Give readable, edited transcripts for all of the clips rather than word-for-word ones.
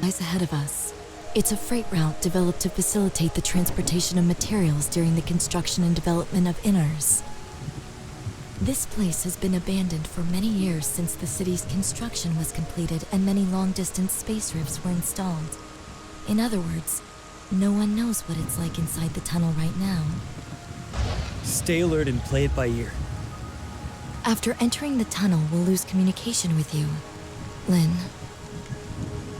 lies ahead of us. It's a freight route developed to facilitate the transportation of materials during the construction and development of Innars. This place has been abandoned for many years since the city's construction was completed and many long-distance space rifts were installed. In other words, no one knows what it's like inside the tunnel right now. Stay alert and play it by ear. After entering the tunnel, we'll lose communication with you, Lynn.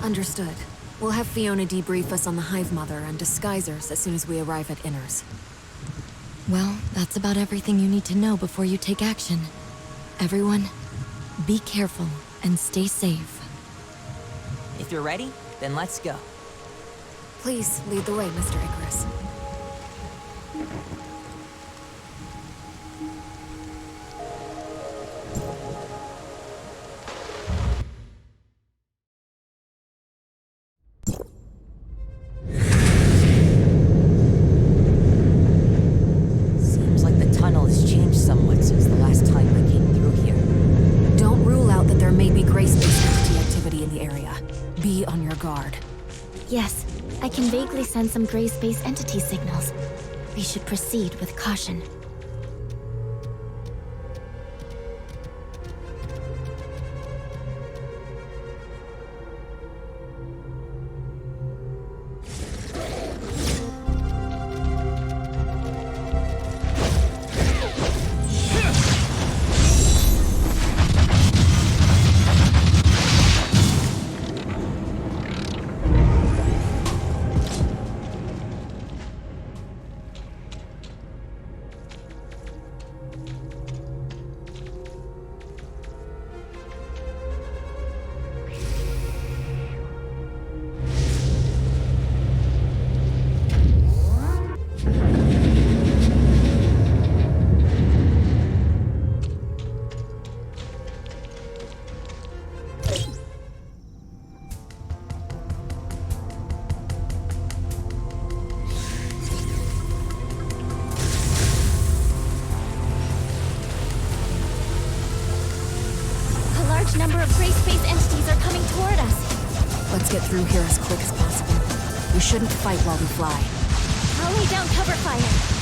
Understood. We'll have Fiona debrief us on the Hive Mother and disguisers as soon as we arrive at Innars. Well, that's about everything you need to know before you take action. Everyone, be careful and stay safe. If you're ready, then let's go. Please lead the way, Mr. Icarus. Seems like the tunnel has changed somewhat since the last time I came through here. Don't rule out that there may be gray-space entity activity in the area. Be on your guard. Yes, I can vaguely sense some gray space entity signals. We should proceed with caution. Number of gray space entities are coming toward us. Let's get through here as quick as possible. We shouldn't fight while we fly. I'll lay down cover fire.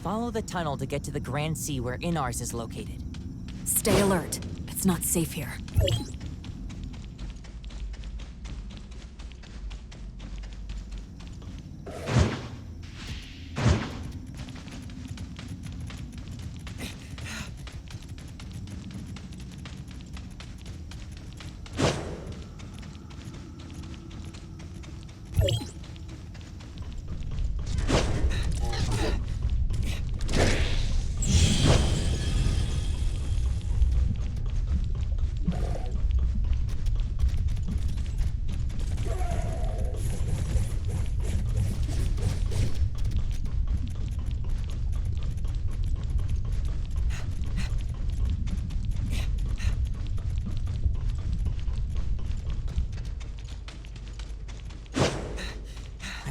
Follow the tunnel to get to the Grand Sea where Innars is located. Stay alert. It's not safe here.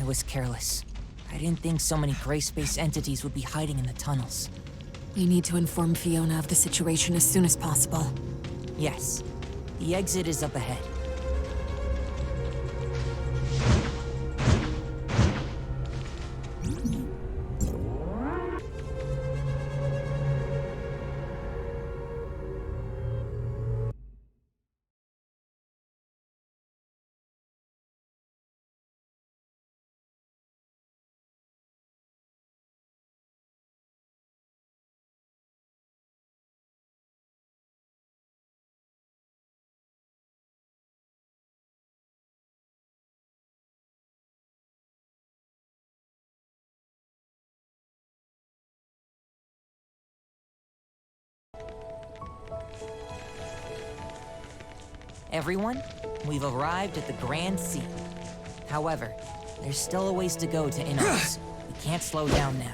was careless. I didn't think so many gray space entities would be hiding in the tunnels. We need to inform Fiona of the situation as soon as possible. Yes, the exit is up ahead. Everyone, we've arrived at the Grand Sea. However, there's still a ways to go to Innars. We can't slow down now.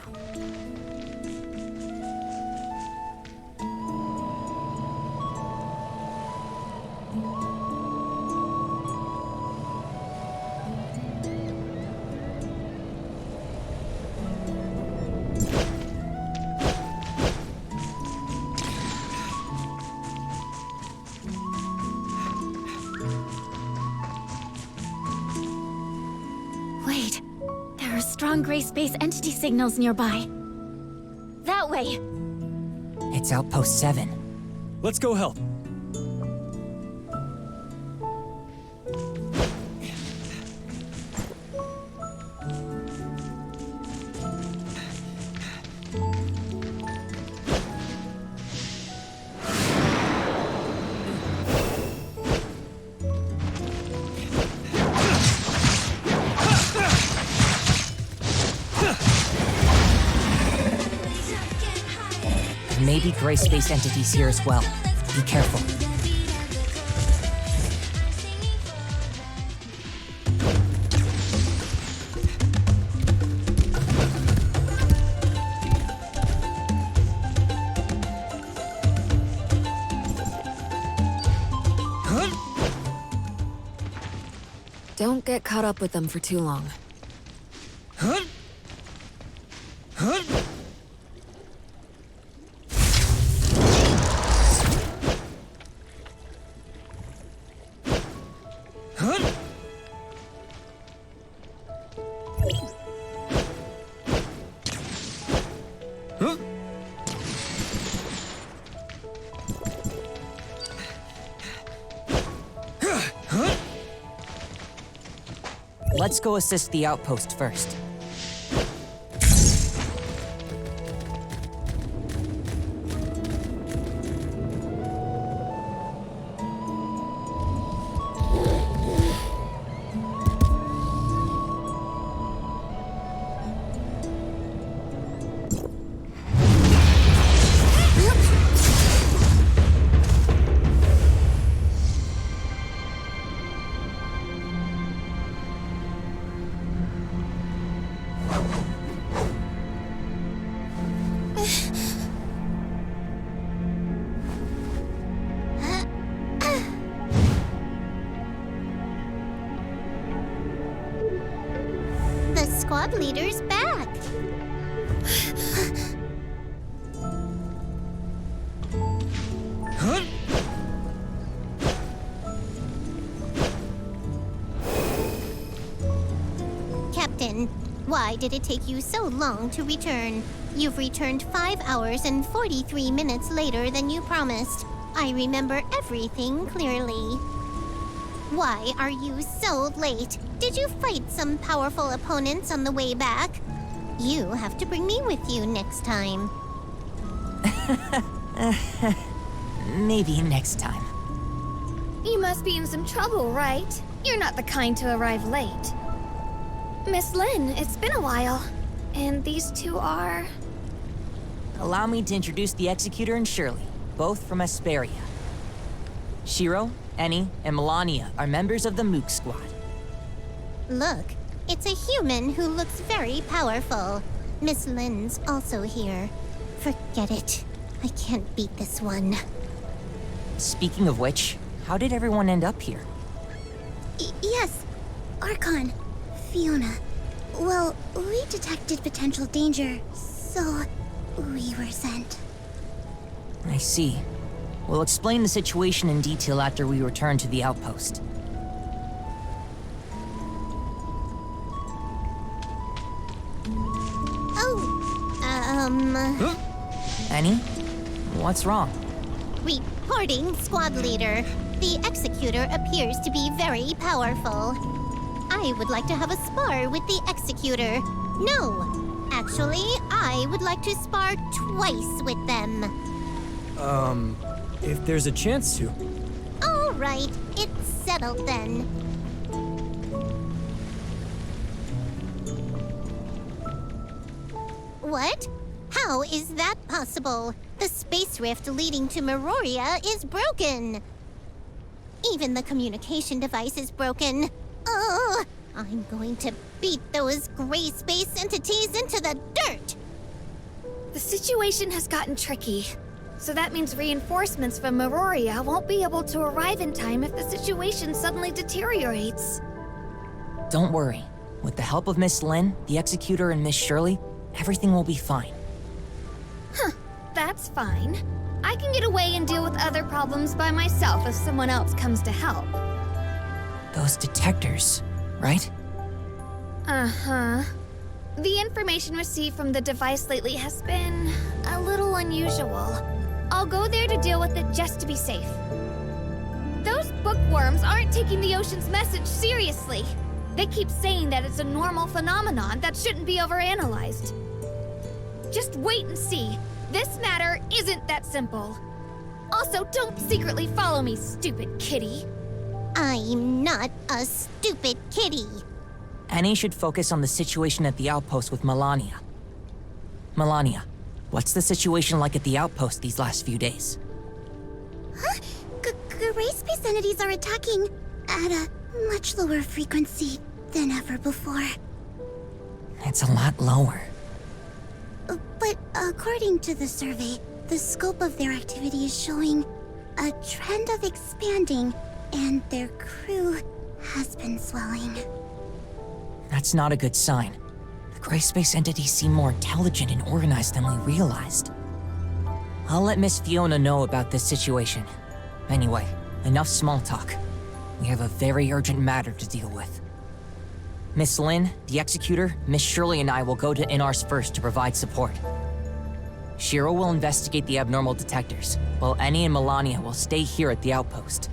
Wait, there are strong gray space entity signals nearby. That way! It's Outpost 7. Let's go help. Maybe gray space entities here as well. Be careful. Don't get caught up with them for too long. Let's go assist the outpost first. Squad leader's back. Captain, why did it take you so long to return? You've returned 5 hours and 43 minutes later than you promised. I remember everything clearly. Why are you so late? Did you fight some powerful opponents on the way back? You have to bring me with you next time. Maybe next time. You must be in some trouble, right? You're not the kind to arrive late. Miss Lynn, it's been a while. And these two are... Allow me to introduce the Executor and Shirley, both from Asperia. Shiro, Eni, and Melania are members of the Mook Squad. Look, it's a human who looks very powerful. Miss Lynn's also here. Forget it. I can't beat this one. Speaking of which, how did everyone end up here? Yes, Archon, Fiona. Well, we detected potential danger, so we were sent. I see. We'll explain the situation in detail after we return to the outpost. Annie? What's wrong? Reporting, squad leader. The Executor appears to be very powerful. I would like to have a spar with the Executor. No, actually, I would like to spar twice with them. If there's a chance to. All right, it's settled then. What? How is that possible? The space rift leading to Meroria is broken. Even the communication device is broken. Ugh! I'm going to beat those gray space entities into the dirt! The situation has gotten tricky. So that means reinforcements from Meroria won't be able to arrive in time if the situation suddenly deteriorates. Don't worry. With the help of Miss Lin, the Executor, and Miss Shirley, everything will be fine. Huh, that's fine. I can get away and deal with other problems by myself if someone else comes to help. Those detectors, right? Uh-huh. The information received from the device lately has been a little unusual. I'll go there to deal with it just to be safe. Those bookworms aren't taking the ocean's message seriously. They keep saying that it's a normal phenomenon that shouldn't be overanalyzed. Just wait and see. This matter isn't that simple. Also, don't secretly follow me, stupid kitty. I'm not a stupid kitty. Annie should focus on the situation at the outpost with Melania. Melania, what's the situation like at the outpost these last few days? Huh? Gray space entities are attacking at a much lower frequency than ever before. It's a lot lower. But according to the survey, the scope of their activity is showing a trend of expanding, and their crew has been swelling. That's not a good sign. The gray space entities seem more intelligent and organized than we realized. I'll let Miss Fiona know about this situation. Anyway, enough small talk. We have a very urgent matter to deal with. Miss Lin, the Executor, Miss Shirley, and I will go to Innars first to provide support. Shiro will investigate the abnormal detectors, while Annie and Melania will stay here at the outpost.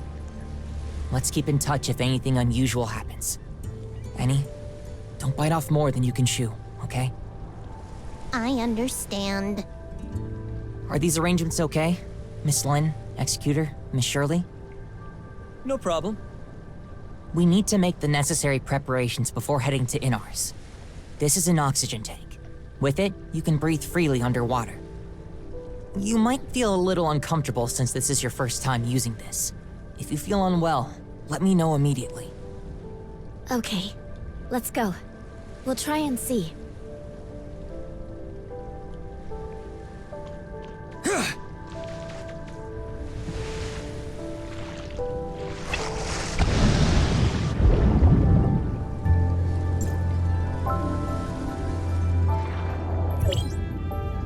Let's keep in touch if anything unusual happens. Annie, don't bite off more than you can chew, okay? I understand. Are these arrangements okay? Miss Lin, Executor, Miss Shirley? No problem. We need to make the necessary preparations before heading to Innars. This is an oxygen tank. With it, you can breathe freely underwater. You might feel a little uncomfortable since this is your first time using this. If you feel unwell, let me know immediately. Okay, let's go. We'll try and see.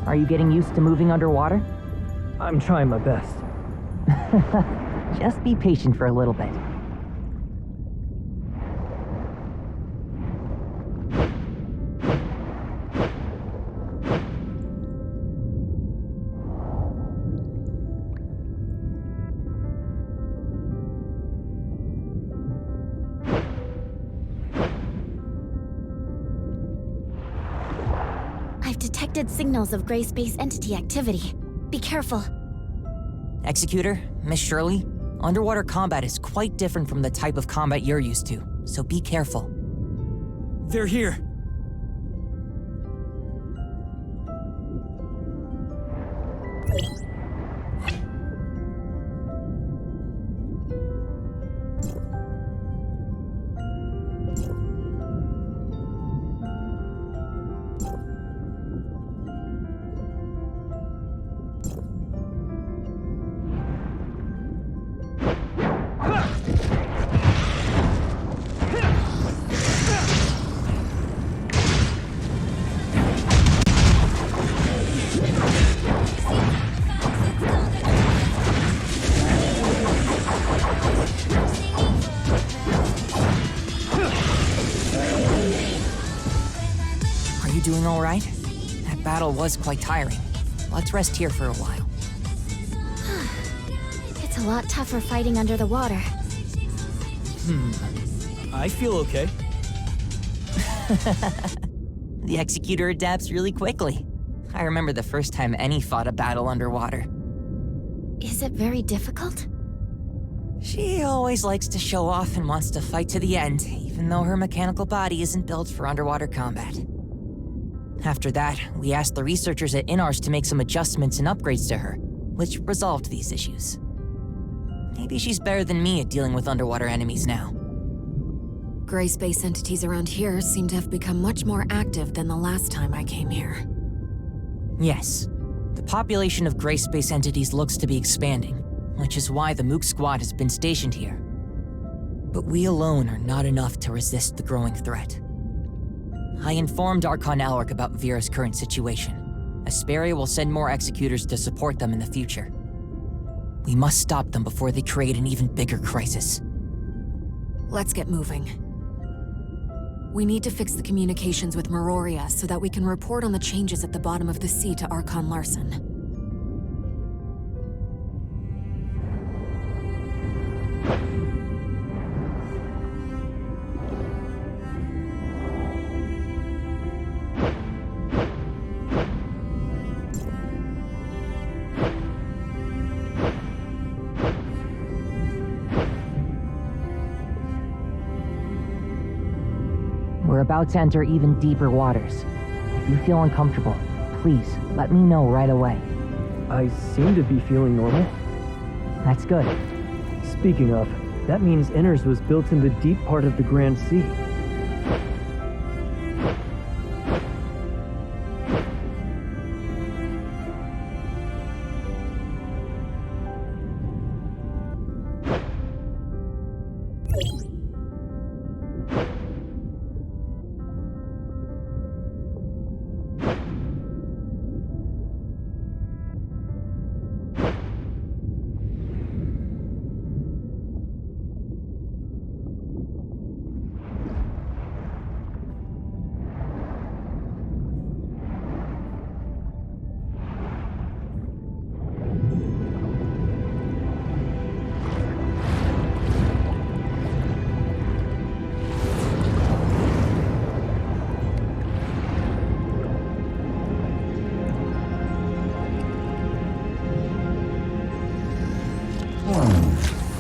Are you getting used to moving underwater? I'm trying my best. Just be patient for a little bit. I've detected signals of gray space entity activity. Be careful. Executor, Miss Shirley, underwater combat is quite different from the type of combat you're used to, so be careful. They're here. feeling all right? That battle was quite tiring. Let's rest here for a while. It's a lot tougher fighting under the water. I feel okay. The Executor adapts really quickly. I remember the first time Annie fought a battle underwater. Is it very difficult? She always likes to show off and wants to fight to the end, even though her mechanical body isn't built for underwater combat. After that, we asked the researchers at Innars to make some adjustments and upgrades to her, which resolved these issues. Maybe she's better than me at dealing with underwater enemies now. Gray space entities around here seem to have become much more active than the last time I came here. Yes, the population of gray space entities looks to be expanding, which is why the Mook Squad has been stationed here. But we alone are not enough to resist the growing threat. I informed Archon Alric about Vera's current situation. Asperia will send more executors to support them in the future. We must stop them before they create an even bigger crisis. Let's get moving. We need to fix the communications with Meroria so that we can report on the changes at the bottom of the sea to Archon Larson. We're about to enter even deeper waters. If you feel uncomfortable, please let me know right away. I seem to be feeling normal. That's good. Speaking of, that means Innars was built in the deep part of the Grand Sea.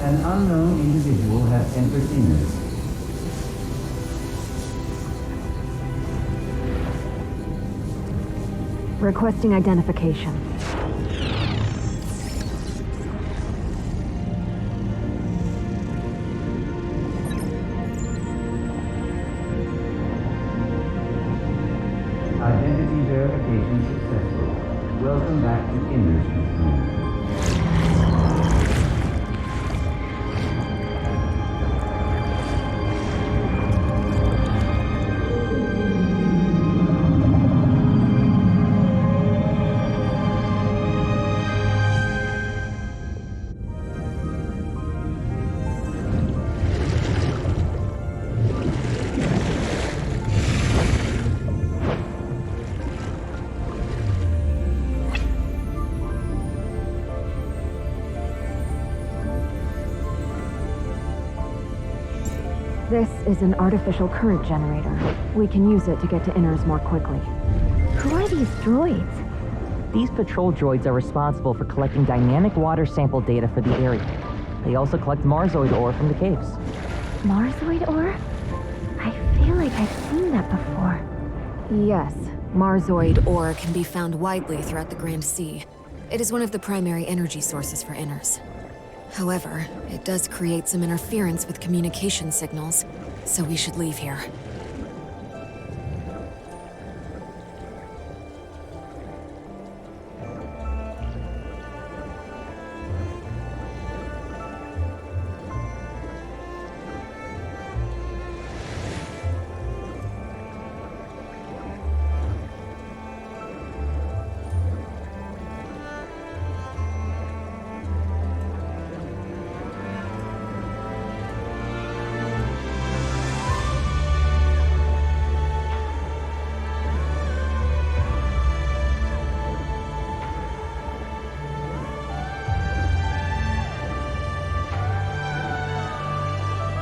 An unknown individual has entered Innars. Requesting identification. Identity verification successful. Welcome back to Innars, Miss Moon. This is an artificial current generator. We can use it to get to Innars more quickly. Who are these droids? These patrol droids are responsible for collecting dynamic water sample data for the area. They also collect Marzoid ore from the caves. Marzoid ore? I feel like I've seen that before. Yes, Marzoid ore can be found widely throughout the Grand Sea. It is one of the primary energy sources for Innars. However, it does create some interference with communication signals, so we should leave here.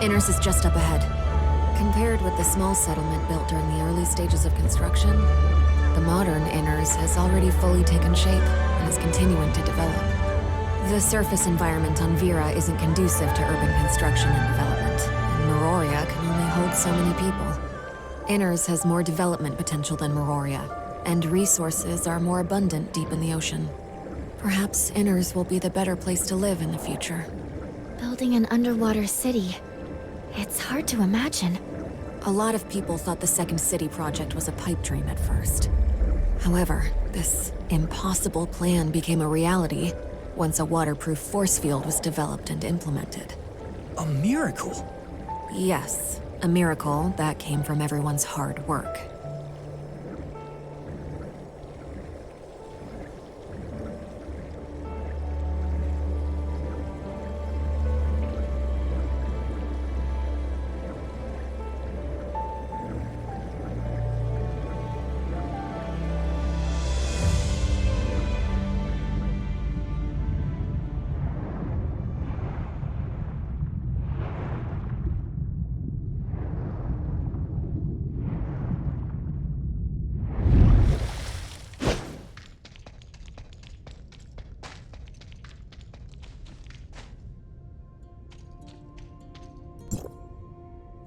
Innars is just up ahead. Compared with the small settlement built during the early stages of construction, the modern Innars has already fully taken shape and is continuing to develop. The surface environment on Vera isn't conducive to urban construction and development, and Meroria can only hold so many people. Innars has more development potential than Meroria, and resources are more abundant deep in the ocean. Perhaps Innars will be the better place to live in the future. Building an underwater city. It's hard to imagine. A lot of people thought the Second City project was a pipe dream at first. However, this impossible plan became a reality once a waterproof force field was developed and implemented. A miracle? Yes, a miracle that came from everyone's hard work.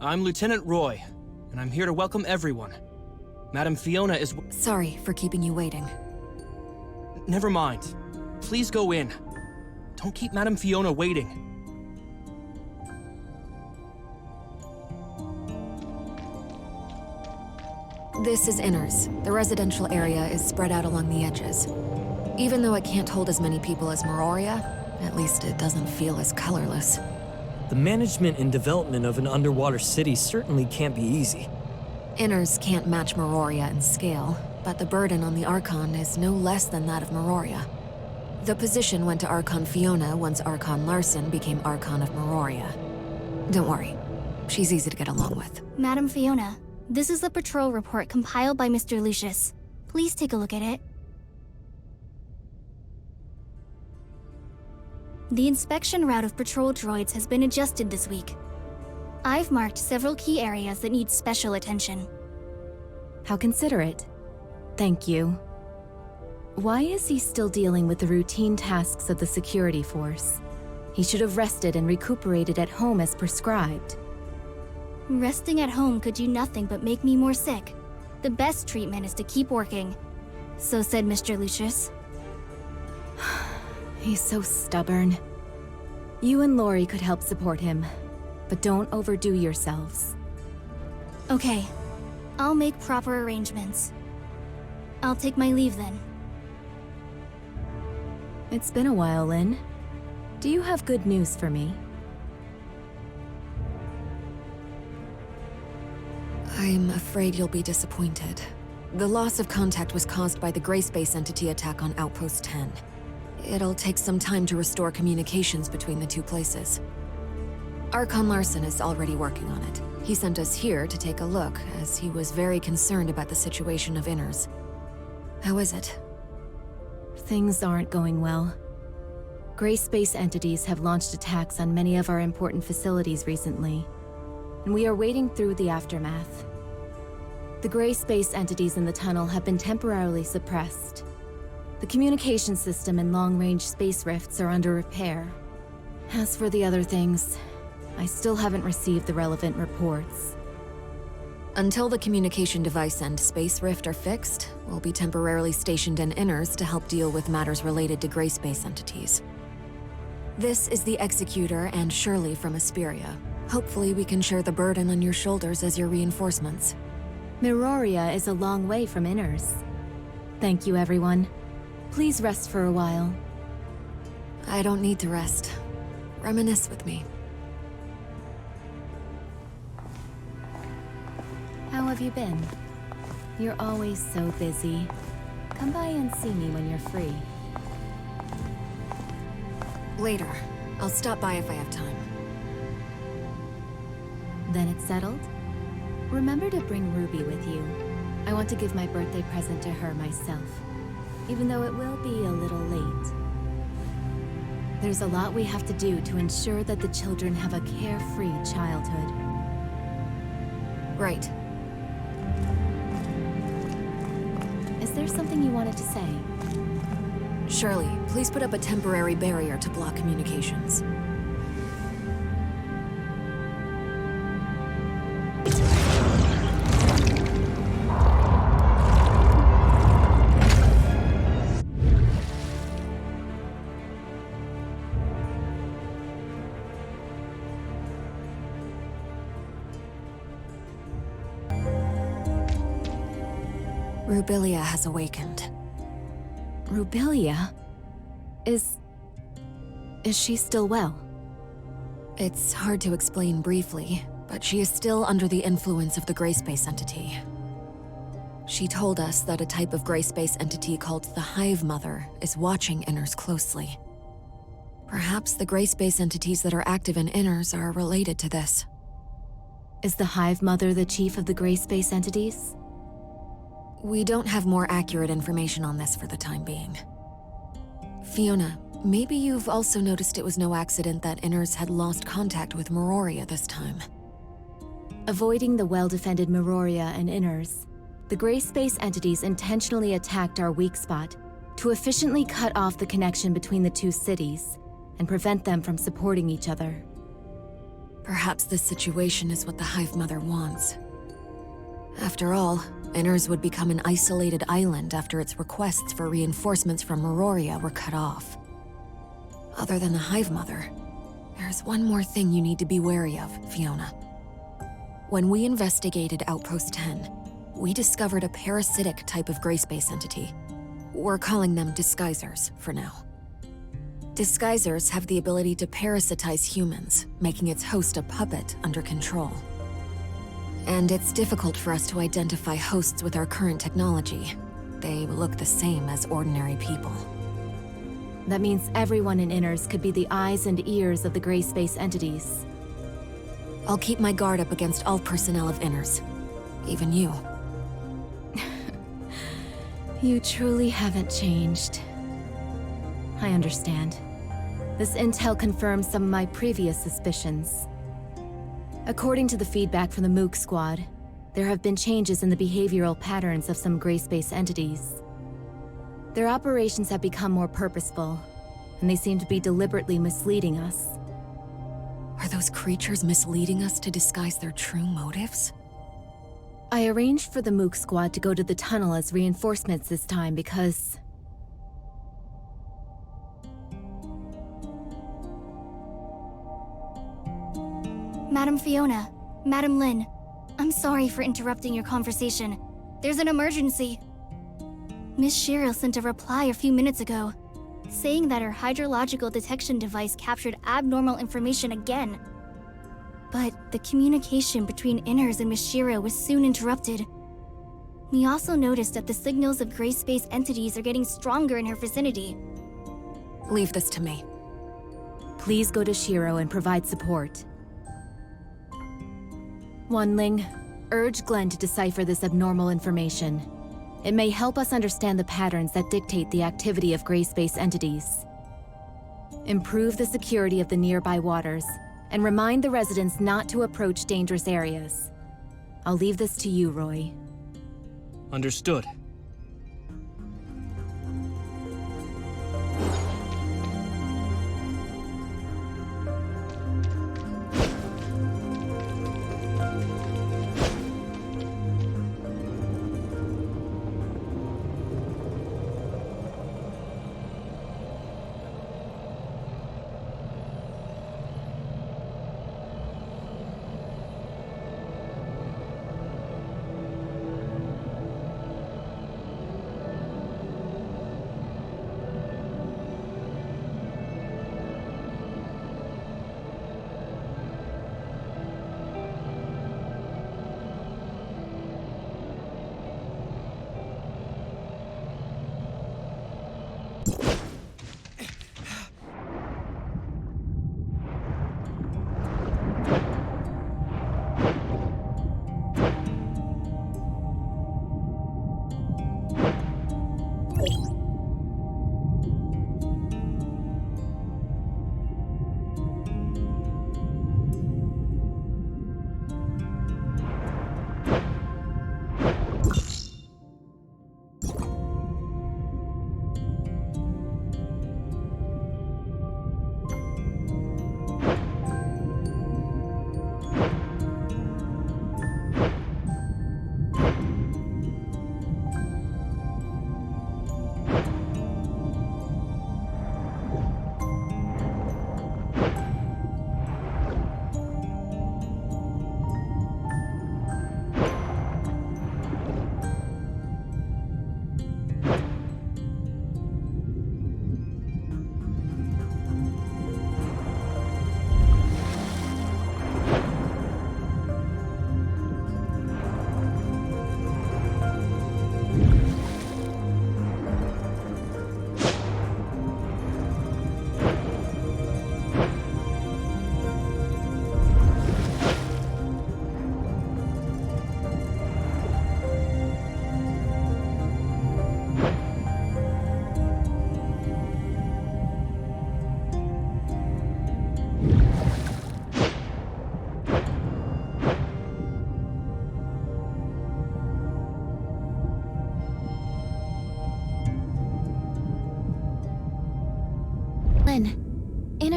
I'm Lieutenant Roy, and I'm here to welcome everyone. Madam Fiona is... Sorry for keeping you waiting. Never mind. Please go in. Don't keep Madam Fiona waiting. This is Innars. The residential area is spread out along the edges. Even though it can't hold as many people as Meroria, at least it doesn't feel as colorless. The management and development of an underwater city certainly can't be easy. Innars can't match Meroria in scale, but the burden on the Archon is no less than that of Meroria. The position went to Archon Fiona once Archon Larson became Archon of Meroria. Don't worry, she's easy to get along with. Madam Fiona, this is the patrol report compiled by Mr. Lucius. Please take a look at it. The inspection route of patrol droids has been adjusted this week. I've marked several key areas that need special attention. How considerate. Thank you. Why is he still dealing with the routine tasks of the security force? He should have rested and recuperated at home as prescribed. Resting at home could do nothing but make me more sick. The best treatment is to keep working. So said Mr. Lucius. He's so stubborn. You and Lori could help support him, but don't overdo yourselves. Okay, I'll make proper arrangements. I'll take my leave then. It's been a while, Lynn. Do you have good news for me? I'm afraid you'll be disappointed. The loss of contact was caused by the Gray Space Entity attack on Outpost 10. It'll take some time to restore communications between the two places. Archon Larson is already working on it. He sent us here to take a look, as he was very concerned about the situation of Innars. How is it? Things aren't going well. Gray Space entities have launched attacks on many of our important facilities recently, and we are wading through the aftermath. The Gray Space entities in the tunnel have been temporarily suppressed. The communication system and long-range space rifts are under repair. As for the other things, I still haven't received the relevant reports. Until the communication device and space rift are fixed, we'll be temporarily stationed in Innars to help deal with matters related to Gray Space entities. This is the Executor and Shirley from Asperia. Hopefully we can share the burden on your shoulders as your reinforcements. Meroria is a long way from Innars. Thank you, everyone. Please rest for a while. I don't need to rest. Reminisce with me. How have you been? You're always so busy. Come by and see me when you're free. Later. I'll stop by if I have time. Then it's settled? Remember to bring Ruby with you. I want to give my birthday present to her myself, even though it will be a little late. There's a lot we have to do to ensure that the children have a carefree childhood. Right. Is there something you wanted to say? Shirley, please put up a temporary barrier to block communications. Rubilia has awakened. Rubilia? Is she still well? It's hard to explain briefly, but she is still under the influence of the gray space entity. She told us that a type of gray space entity called the Hive Mother is watching Innars closely. Perhaps the gray space entities that are active in Innars are related to this. Is the Hive Mother the chief of the gray space entities? We don't have more accurate information on this for the time being. Fiona, maybe you've also noticed it was no accident that Innars had lost contact with Meroria this time. Avoiding the well-defended Meroria and Innars, the gray space entities intentionally attacked our weak spot to efficiently cut off the connection between the two cities and prevent them from supporting each other. Perhaps this situation is what the Hive Mother wants. After all, Innars would become an isolated island after its requests for reinforcements from Meroria were cut off. Other than the Hive Mother, there's one more thing you need to be wary of, Fiona. When we investigated Outpost 10, we discovered a parasitic type of gray space entity. We're calling them disguisers for now. Disguisers have the ability to parasitize humans, making its host a puppet under control. And it's difficult for us to identify hosts with our current technology. They look the same as ordinary people. That means everyone in Innars could be the eyes and ears of the gray space entities. I'll keep my guard up against all personnel of Innars. Even you. You truly haven't changed. I understand. This intel confirms some of my previous suspicions. According to the feedback from the Mook Squad, there have been changes in the behavioral patterns of some gray space entities. Their operations have become more purposeful, and they seem to be deliberately misleading us. Are those creatures misleading us to disguise their true motives? I arranged for the Mook Squad to go to the tunnel as reinforcements this time because... Madam Fiona, Madam Lin, I'm sorry for interrupting your conversation. There's an emergency. Miss Shiro sent a reply a few minutes ago, saying that her hydrological detection device captured abnormal information again. But the communication between Innars and Miss Shiro was soon interrupted. We also noticed that the signals of gray space entities are getting stronger in her vicinity. Leave this to me. Please go to Shiro and provide support. Wanling, urge Glenn to decipher this abnormal information. It may help us understand the patterns that dictate the activity of gray space entities. Improve the security of the nearby waters, and remind the residents not to approach dangerous areas. I'll leave this to you, Roy. Understood.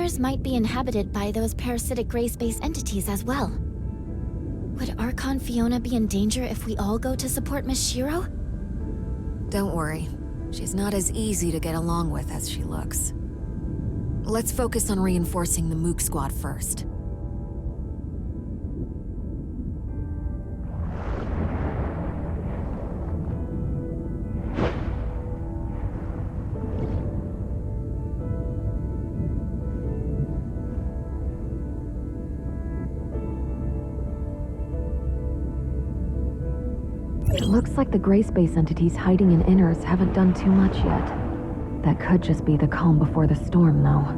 Innars might be inhabited by those parasitic gray space entities as well. Would Archon Fiona be in danger if we all go to support Miss Shiro? Don't worry. She's not as easy to get along with as she looks. Let's focus on reinforcing the Mook Squad first. It looks like the gray space entities hiding in Innars haven't done too much yet. That could just be the calm before the storm, though.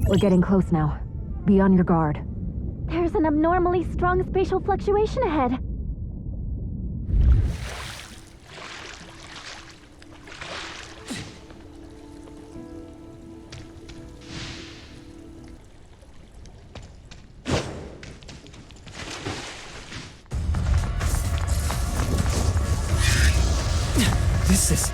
We're getting close now. Be on your guard. There's an abnormally strong spatial fluctuation ahead. This is...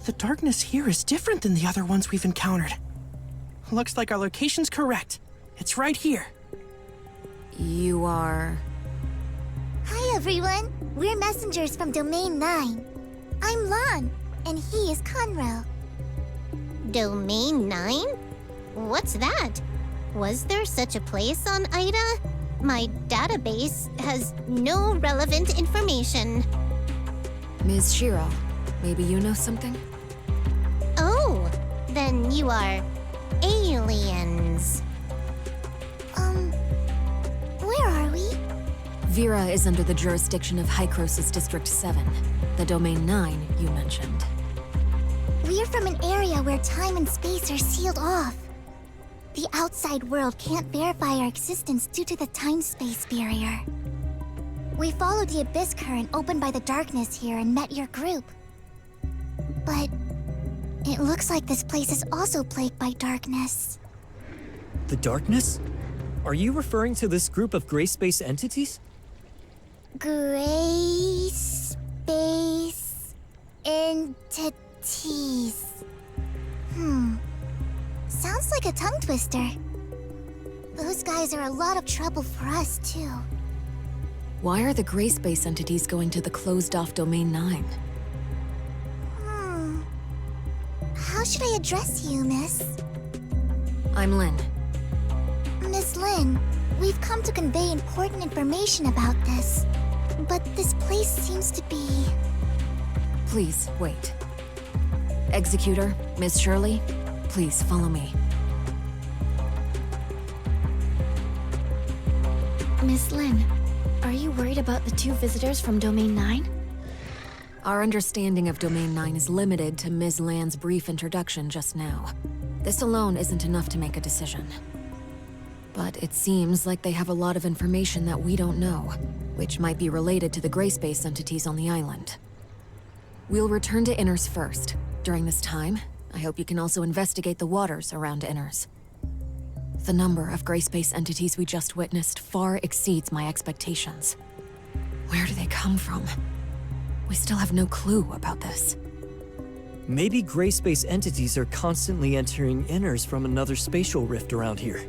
The darkness here is different than the other ones we've encountered. Looks like our location's correct. It's right here. You are... Hi, everyone. We're messengers from Domain 9. I'm Lon, and he is Conroe. Domain 9? What's that? Was there such a place on Ida? My database has no relevant information. Ms. Shiro, maybe you know something? Oh, then you are aliens. Where are we? Vera is under the jurisdiction of Hycrosis District 7, the Domain 9 you mentioned. We're from an area where time and space are sealed off. The outside world can't verify our existence due to the time-space barrier. We followed the abyss current opened by the darkness here and met your group. But it looks like this place is also plagued by darkness. The darkness? Are you referring to this group of gray space entities? Gray space entities. Sounds like a tongue twister. Those guys are a lot of trouble for us, too. Why are the gray space entities going to the closed-off Domain 9? How should I address you, miss? I'm Lynn. Miss Lynn, we've come to convey important information about this. But this place seems to be... Please, wait. Executor, Miss Shirley, please follow me. Miss Lynn, are you worried about the two visitors from Domain 9? Our understanding of Domain 9 is limited to Ms. Land's brief introduction just now. This alone isn't enough to make a decision. But it seems like they have a lot of information that we don't know, which might be related to the gray space entities on the island. We'll return to Innars first. During this time, I hope you can also investigate the waters around Innars. The number of gray space entities we just witnessed far exceeds my expectations. Where do they come from? We still have no clue about this. Maybe gray space entities are constantly entering Innars from another spatial rift around here.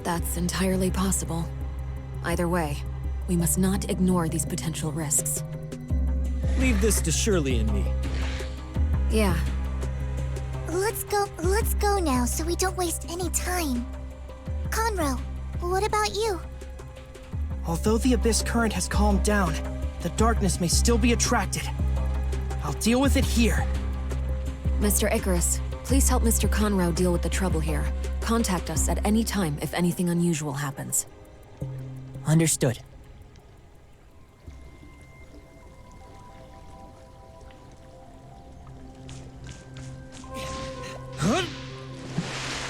That's entirely possible. Either way, we must not ignore these potential risks. Leave this to Shirley and me. Yeah. Let's go now so we don't waste any time. Conroe, what about you? Although the abyss current has calmed down, the darkness may still be attracted. I'll deal with it here. Mr. Icarus, please help Mr. Conroe deal with the trouble here. Contact us at any time if anything unusual happens. Understood.